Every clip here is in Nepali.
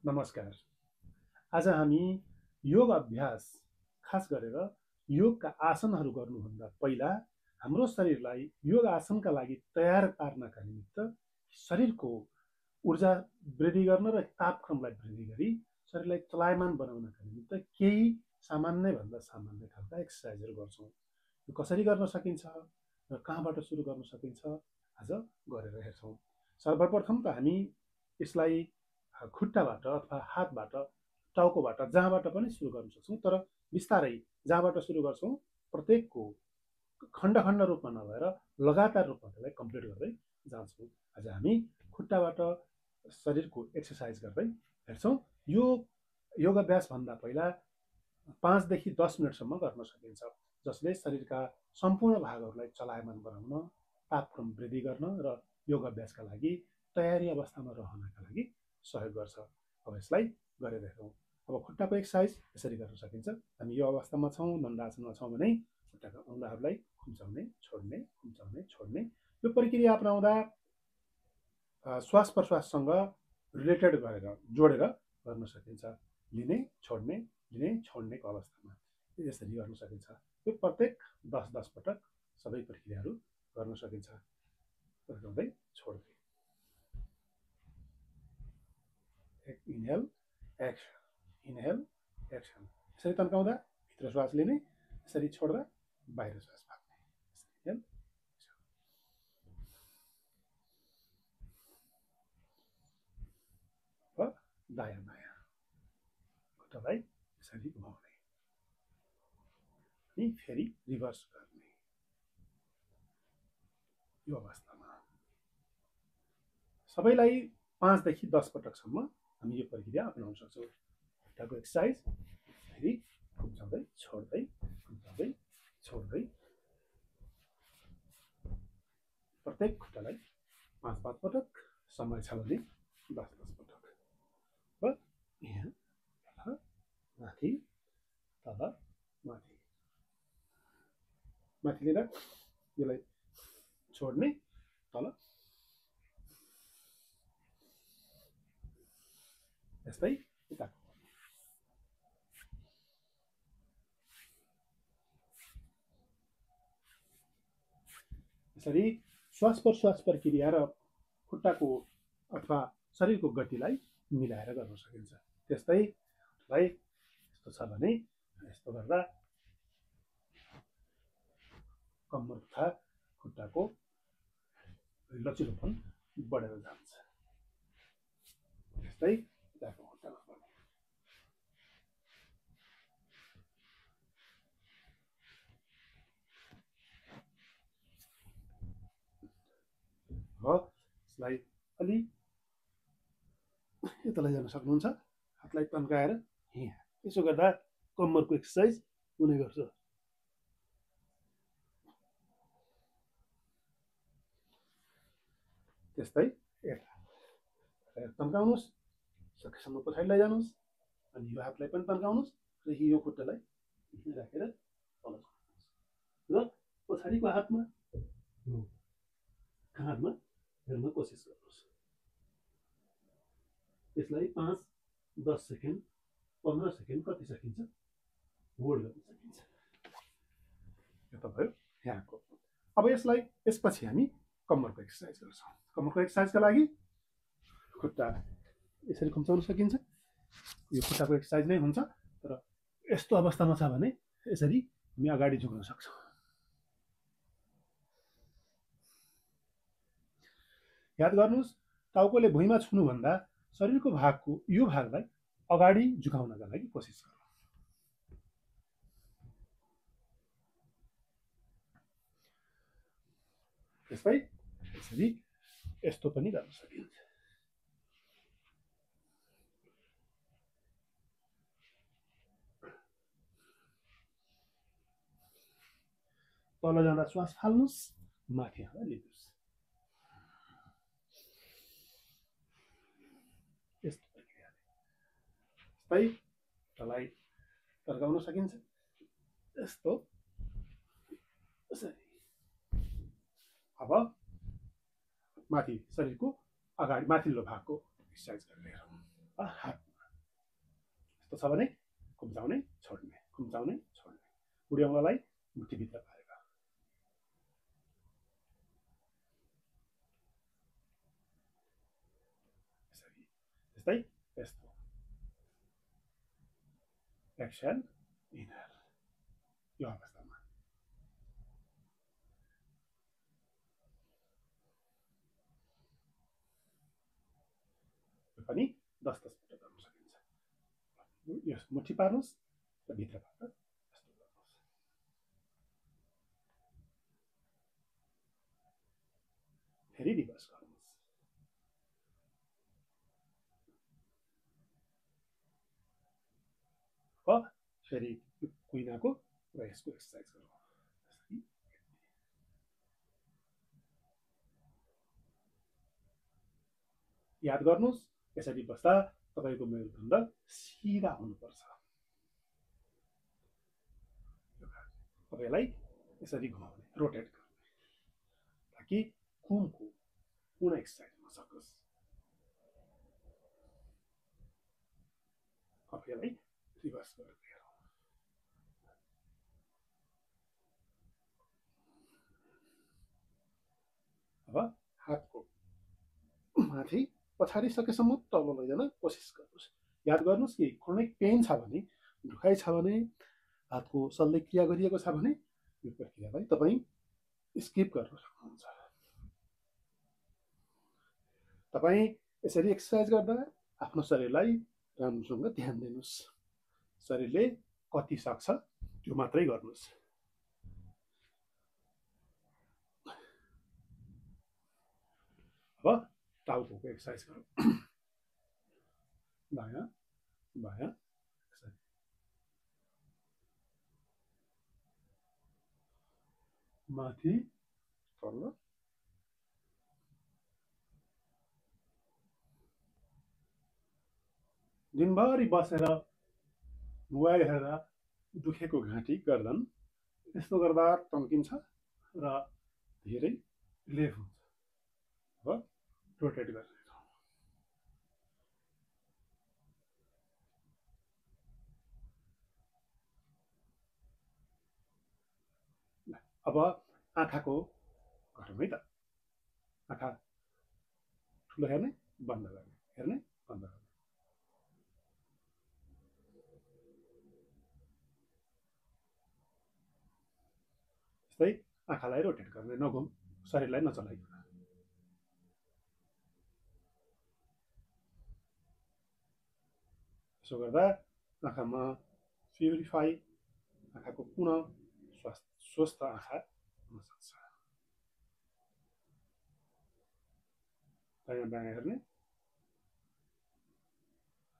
नमस्कार। आज हामी योग अभ्यास खास गरेर योगका आसनहरू गर्नुभन्दा पहिला हाम्रो शरीरलाई योग आसनका लागि तयार पार्नका निमित्त शरीरको ऊर्जा वृद्धि गर्न र तापक्रमलाई वृद्धि गरी शरीरलाई चलायमान बनाउनका निमित्त केही सामान्यभन्दा सामान्य खालका एक्सर्साइजहरू गर्छौँ। यो कसरी गर्न सकिन्छ र कहाँबाट सुरु गर्न सकिन्छ आज गरेर हेर्छौँ। सर्वप्रथम त हामी यसलाई खुट्टाबाट अथवा हातबाट टाउकोबाट जहाँबाट पनि सुरु गर्न सक्छौँ, तर बिस्तारै जहाँबाट सुरु गर्छौँ प्रत्येकको खण्ड खण्ड रूपमा नभएर लगातार रूपमा त्यसलाई कम्प्लिट गर्दै जान्छौँ। आज हामी खुट्टाबाट शरीरको एक्सर्साइज गर्दै हेर्छौँ। यो योगाभ्यासभन्दा पहिला 5 देखि 10 मिनटसम्म गर्न सकिन्छ, जसले शरीरका सम्पूर्ण भागहरूलाई चलायमान बनाउन, तापक्रम वृद्धि गर्न र योगाभ्यासका लागि तयारी अवस्थामा रहनका लागि सहयोग गर्छ। अब यसलाई गरेर हेरौँ। अब खुट्टाको एक्सर्साइज यसरी गर्न सकिन्छ। हामी यो अवस्थामा छौँ, दण्डासनमा छौँ भने खुट्टाका औँलाहरूलाई खुम्चाउने, छोड्ने, खुम्चाउने, छोड्ने। यो प्रक्रिया अपनाउँदा श्वास प्रश्वाससँग रिलेटेड गरेर जोडेर गर्न सकिन्छ। लिने, छोड्ने, लिने, छोड्नेको अवस्थामा यसरी गर्न सकिन्छ। यो प्रत्येक 10-10 पटक सबै प्रक्रियाहरू गर्न सकिन्छ। गर्दै छोड्दै इनहेल एक्सन, इनहेल एक्सन। यसरी तन्काउँदा भित्र श्वास लिने, यसरी छोड्दा बाहिर श्वास फाल्ने। Inhale action. दायाँ बायाँ खुट्टालाई यसरी घुमाउने अनि फेरि रिभर्स गर्ने। यो अवस्थामा सबैलाई 5 देखि 10 पटकसम्म हामी यो प्रक्रिया अपनाउन सक्छौँ। खुट्टाको एक्सर्साइज फेरि खुम्चाउँदै छोड्दै, खुम्चाउँदै छोड्दै प्रत्येक खुट्टालाई 5-5 पटक, समय छ भने 10-10 पटक। यहाँ तल माथि, तल माथि, माथि लिएर यसलाई छोड्ने, तल यस्तै यता। यसरी श्वास प्रश्वास प्रक्रिया र खुट्टाको अथवा शरीरको गतिलाई मिलाएर गर्न सकिन्छ। त्यस्तै यस्तो छ भने यस्तो गर्दा कम्मर तथा खुट्टाको लचिलोपन बढेर जान्छ। त्यस्तै यताको खुट्टामा पनि। यसलाई अलि यता लैजान सक्नुहुन्छ। हातलाई तन्काएर यहाँ यसो गर्दा कम्मरको एक्सर्साइज हुने गर्छ। त्यस्तै यता तन्काउनुहोस्, सकेसम्म पछाडि लैजानुहोस् अनि यो हातलाई पनि तन्काउनुहोस् र यो खुट्टालाई यहाँ राखेर तल र पछाडिको हातमा काँधमा हेर्न कोसिस गर्नुहोस्। यसलाई 5-10 सेकेन्ड, 15 सेकेन्ड कति सकिन्छ होल्ड गर्न सकिन्छ। यो त भयो यहाँको। अब यसलाई यसपछि हामी कम्मरको एक्सर्साइज गर्छौँ। कम्मरको एक्सर्साइजका लागि खुट्टा यसरी खुम्चाउन सकिन्छ। यो खुट्टाको एक्सर्साइज नै हुन्छ, तर यस्तो अवस्थामा छ भने यसरी हामी अगाडि झुक्न सक्छौँ। याद गर्नुहोस्, टाउकोले भुइँमा छुनुभन्दा शरीरको भागको यो भागलाई अगाडि झुकाउनका लागि कोसिस गरौँ। त्यस्तै यसरी यस्तो पनि गर्न सकिन्छ। तल जाँदा श्वास फाल्नुहोस्, माथि आउँदा लिनुहोस्। यस्तो प्रक्रियाले यस्तै तलाई तर्काउन सकिन्छ। यस्तो यसरी। अब माथि शरीरको अगाडि माथिल्लो भागको एक्सर्साइज गरेर हेरौँ। हात यस्तो छ भने खुम्चाउने छोड्ने, खुम्चाउने छोड्ने, बुढी औँलालाई मुठीभित्र पारेर। यसरी जस्तै यस्तो एक्सहेल इनहेल यो अवस्थामा यो पनि 10-10 मिनट गर्न सकिन्छ। यो मुठी पार्नुहोस् र भित्रबाट यस्तो गर्नुहोस्। फेरि रिभर्स गर्नुहोस्। अब फेरि कुइनाको र यसको एक्सर्साइज गरौँ। याद गर्नुहोस् यसरी बस्दा तपाईको मेरुदण्ड सिधा हुनुपर्छ। तपाईलाई यसरी घुमाउने, रोटेट गर्ने ताकि कुमको पूर्ण एक्सर्साइज हुन सकोस्। तपाईलाई रिभर्स गरेर हेरौँ। अब हातको माथि पछाडि सकेसम्म तल लैजान कोसिस गर्नुहोस्। याद गर्नुहोस् कि क्रोनिक पेन छ भने, दुखाइ छ भने, हातको शल्य क्रिया गरिएको छ भने यो प्रक्रियालाई तपाईँ स्किप गर्न सक्नुहुन्छ। तपाईँ यसरी एक्सर्साइज गर्दा आफ्नो शरीरलाई राम्रोसँग ध्यान दिनुहोस्। शरीरले कति सक्छ त्यो मात्रै गर्नुहोस्। अब टाउकोको एक्सर्साइज गरौँ। दायाँ बायाँ माथि तल दिनभरि बसेर मोबाइल हेर्दा दुखेको घाँटी गर्दन यस्तो गर्दा टन्किन्छ र धेरै रिलिफ हुन्छ। अब रोटेट गरेर अब आँखाको गरौँ है त। आँखा ठुलो हेर्ने बन्द गर्ने, हेर्ने बन्द गर्ने। यस्तै आँखालाई रोटेट गर्ने, नघुम शरीरलाई नचलाइकन। यसो गर्दा आँखामा प्युरिफाई, आँखाको पुनः स्वस्थ आँखा हुन सक्छ। दायाँ बायाँ हेर्ने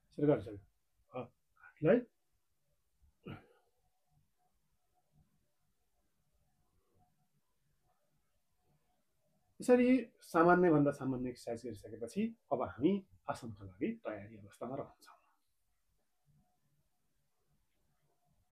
यसरी गरिसक्यो। आँखालाई यसरी सामान्यभन्दा सामान्य एक्सर्साइज गरिसकेपछि अब हामी आसनको लागि तयारी अवस्थामा रहन्छौँ।